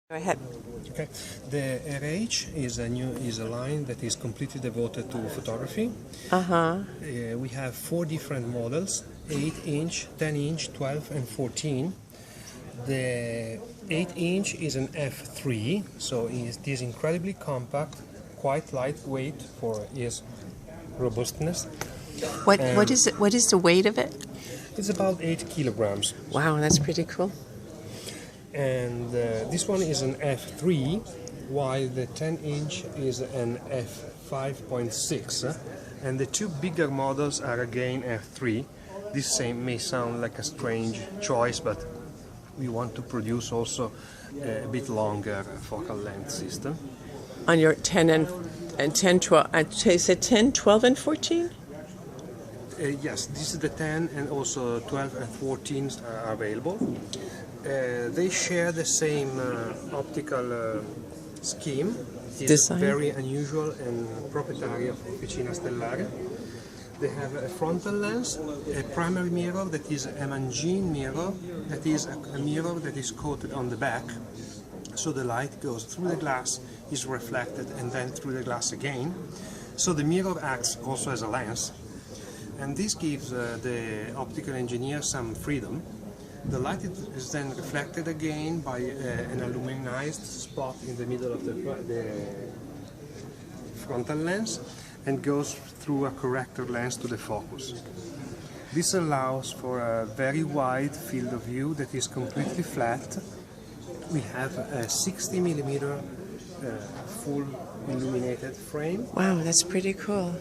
Go ahead. Okay, the RH is a line that is completely devoted to photography. We have 4 different models: 8-inch, 10-inch, 12, and 14. The 8-inch is an f3, so it is incredibly compact, quite lightweight for its robustness. What is it? What is the weight of it? It's about 8 kilograms. Wow, that's pretty cool. And this one is an f3, while the 10-inch is an f5.6, and the 2 bigger models are again f3. This may sound like a strange choice, but we want to produce also a bit longer focal length system. On your 10 and 10, 12, is it 10, 12, and 14? Yes, this is the 10, and also 12 and 14 are available. They share the same optical scheme. It is very unusual and proprietary of Officina Stellare. They have a frontal lens, a primary mirror that is a Mangin mirror, that is a mirror that is coated on the back, so the light goes through the glass, is reflected, and then through the glass again. So the mirror acts also as a lens, and this gives the optical engineer some freedom. The light is then reflected again by an aluminized spot in the middle of the frontal lens and goes through a corrector lens to the focus. This allows for a very wide field of view that is completely flat. We have a 60 millimeter full illuminated frame. Wow, that's pretty cool.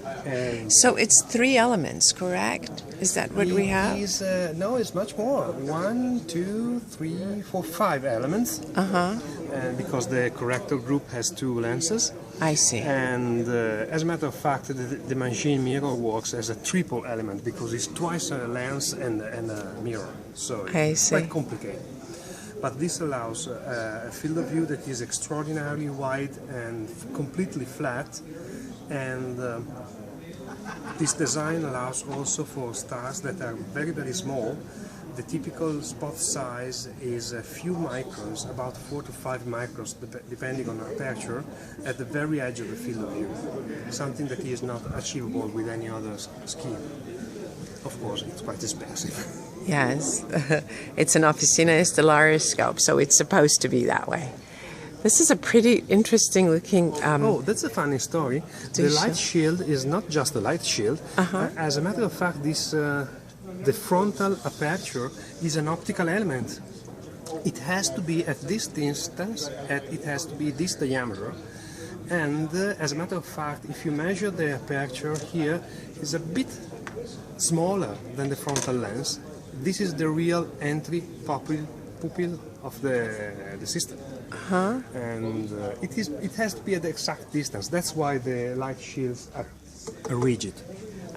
So it's 3 elements, correct? Is that what we have? No, it's much more. 1, 2, 3, 4, 5 elements. And because the corrector group has 2 lenses. I see. And as a matter of fact, the Mangin mirror works as a triple element because it's twice a lens and a mirror. So it's quite complicated. But this allows a field of view that is extraordinarily wide and completely flat, and this design allows also for stars that are very, very small. The typical spot size is a few microns, about 4 to 5 microns, depending on aperture, at the very edge of the field of view, something that is not achievable with any other scheme. Of course, it's quite expensive. Yes, it's an Officina Stellare scope, so it's supposed to be that way. This is a pretty interesting looking... oh, that's a funny story. The light shield is not just a light shield. As a matter of fact, the frontal aperture is an optical element. It has to be at this distance, it has to be this diameter. And as a matter of fact, if you measure the aperture here, it's a bit smaller than the frontal lens. This is the real entry pupil of the system, and it has to be at the exact distance. That's why the light shields are rigid.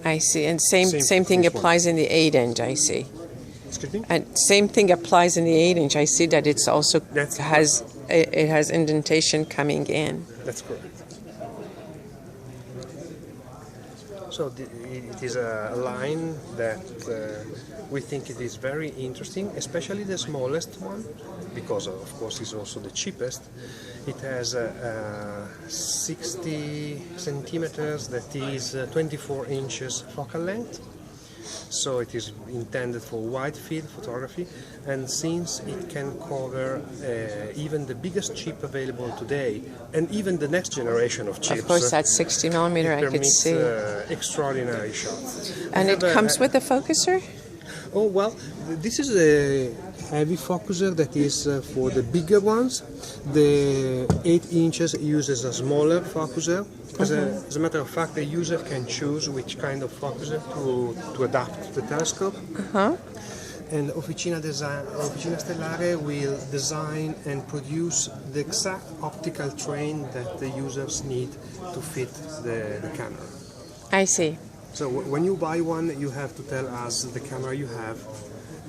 I see, and same thing applies in the 8-inch. I see. Excuse me? And same thing applies in the 8-inch. I see that it's also it has indentation coming in. That's correct. So it is a line that we think it is very interesting, especially the smallest one, because of course it's also the cheapest. It has 60 centimeters, that is 24 inches focal length. So it is intended for wide field photography, and since it can cover even the biggest chip available today, and even the next generation of chips. Of course, that's 60 millimeter. I could see. Extraordinary shots. And it comes with a focuser? Oh well, this is a heavy focuser that is for the bigger ones. The 8 inches uses a smaller focuser. As a matter of fact, the user can choose which kind of focuser to adapt to the telescope. And Officina Stellare will design and produce the exact optical train that the users need to fit the camera. I see. So when you buy one, you have to tell us the camera you have,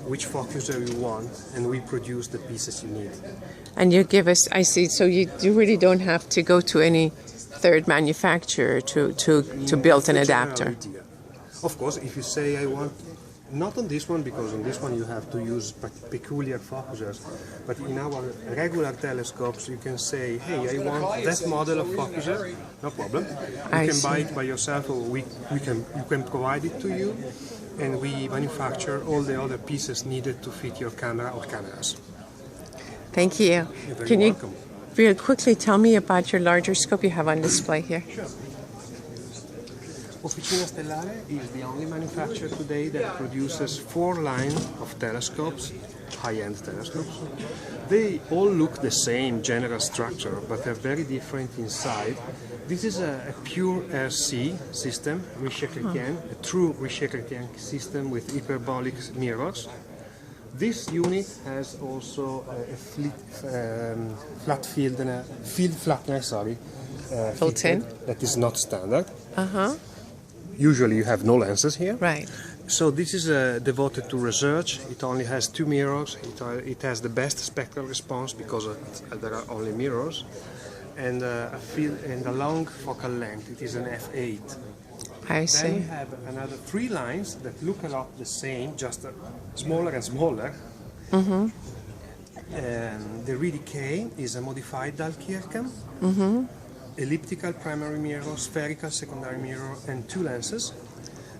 which focuser you want, and we produce the pieces you need. And you give us, I see, so you really don't have to go to any third manufacturer to build an adapter. Of course, if you say I want Not on this one, because on this one you have to use peculiar focusers, but in our regular telescopes you can say, hey, I want that model of focuser, no problem. You can buy it by yourself, or you can provide it to you, and we manufacture all the other pieces needed to fit your camera or cameras. Thank you. You're very Can you welcome. real quickly tell me about your larger scope you have on display here? Sure. Officina Stellare is the only manufacturer today that produces 4 lines of telescopes, high-end telescopes. They all look the same general structure, but they're very different inside. This is a pure RC system, Richer-Chrétien, a true Richer-Chrétien system with hyperbolic mirrors. This unit has also a flat field and a field flattener, Built-in? that is not standard. Uh-huh. Usually you have no lenses here. Right. So this is devoted to research. It only has 2 mirrors. It has the best spectral response because there are only mirrors, and a long focal length. It is an f8. I Then see. we have another 3 lines that look a lot the same, just smaller and smaller. Mm-hmm. The RDK is a modified Dalkirchen. Mm-hmm. Elliptical primary mirror, spherical secondary mirror, and 2 lenses.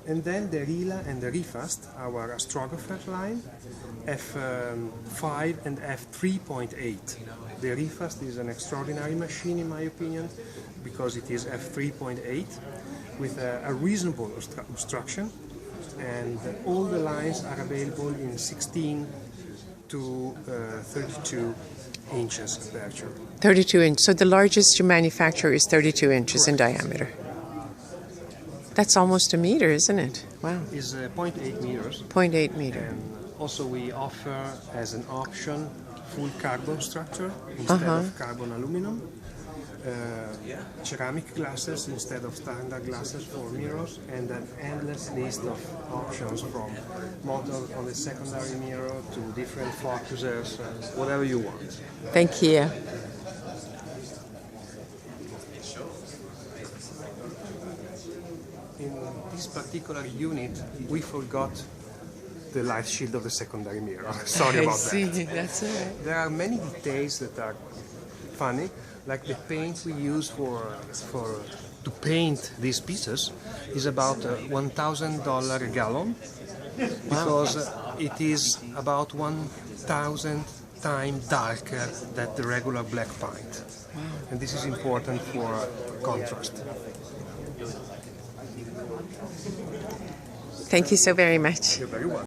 And then the RILA and the RIFAST, our astrographer line, f5 and f3.8. The RIFAST is an extraordinary machine in my opinion, because it is f3.8 with a reasonable obstruction, and all the lines are available in 16 to 32 inches aperture. 32 inch. So the largest you manufacture is 32 inches in diameter. That's almost a meter, isn't it? Wow. Is 0.8 meters. 0.8 meter. And also we offer as an option full carbon structure instead of carbon aluminum. Ceramic glasses instead of standard glasses for mirrors, and an endless list of options from model on the secondary mirror to different focusers, whatever you want. Thank you. In this particular unit, we forgot the light shield of the secondary mirror. Sorry I about see. that. That's all right. There are many details that are funny, like the paint we use to paint these pieces is about $1,000 a gallon, because it is about 1,000 times darker than the regular black paint. And this is important for contrast. Thank you so very much. You're very welcome.